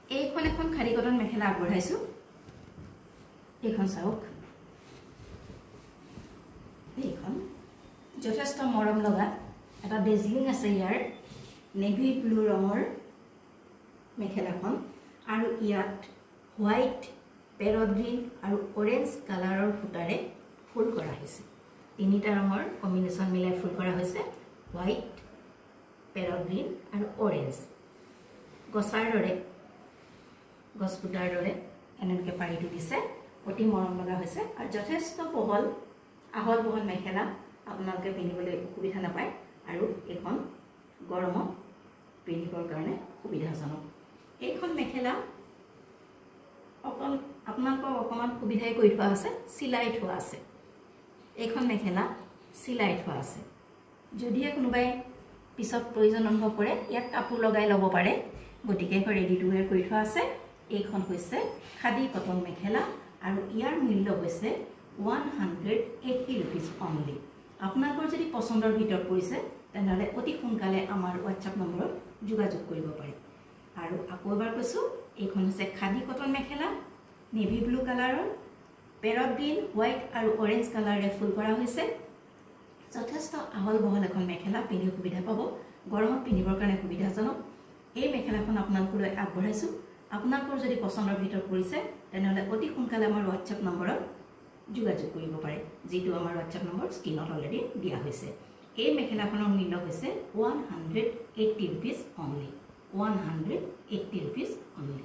এইখন এখন খাদি কটন মেখেলা আগবঢ়াইছো এইখন চাওক এইখন যথেষ্ট মৰম লগা এটা বেজিং আছে ইয়াৰ নেভি ব্লু ৰঙৰ মেখেলাখন আৰু ইয়াত হোৱাইট পেৰট গ্ৰীণ আৰু অৰেঞ্জ কালাৰৰ ফুটাৰে ফুল কৰা হৈছে তিনিটা ৰঙৰ কম্বিনেশ্যন মিলাই ফুল কৰা হৈছে হোৱাইট পেৰট গ্ৰীণ আৰু অৰেঞ্জ গছাৰ দৰে গছ ফুটাৰ দৰে এনেকৈ পাৰি দিছে অতি মৰম লগা হৈছে আৰু যথেষ্ট আহল বহল মেখেলা আপোনালোকে পিন্ধিবলৈ সুবিধা নাপায় আৰু এখন গৰমত পিন্ধিবৰ কাৰণে সুবিধাজনক এইখন মেখেলা আপোনালোকৰ অকণমান সুবিধাই কৰি থোৱা আছে চিলাই থোৱা আছে এইখন মেখেলা চিলাই থোৱা আছে যদিহে কোনোবাই পিছত প্ৰয়োজন অনুভৱ কৰে ইয়াত কাপোৰ লগাই ল'ব পাৰে গতিকে ৰেডি টু ৱেৰ কৰি থোৱা আছে এইখন হৈছে খাদি কটন মেখেলা আৰু ইয়াৰ মূল্য হৈছে 180 rupees only আপোনালোকৰ যদি পছন্দৰ ভিতৰত পৰিছে তেনেহলে অতি সোনকালে আমাৰ WhatsApp নম্বৰত যোগাযোগ কৰিব পাৰে আৰু আকৌ এবাৰ কৈছো এইখন হৈছে খাদি কটন মেখেলা নেভি ব্লু কালাৰৰ পেৰট গ্ৰীণ হোৱাইট আৰু অৰেঞ্জ কালাৰে ফুল কৰা হৈছে যথেষ্ট আহল বহল এখন মেখেলা পিন্ধি সুবিধা পাব গৰমত পিন্ধিবৰ কাৰণে সুবিধাজনক এই মেখেলাখন আপোনালোকলৈ আগবঢ়াইছো আপোনালোকৰ যদি পছন্দৰ ভিতৰত পৰিছে তেনেহলে অতি সোনকালে আমাৰ WhatsApp নম্বৰত যোগাযোগ কৰিব পাৰে যেটো আমাৰ WhatsApp নম্বৰ স্ক্ৰিনত অলৰেডি দিয়া হৈছে এই মেখেলাখনৰ মূল্য হৈছে 180 rupees only 180 rupees only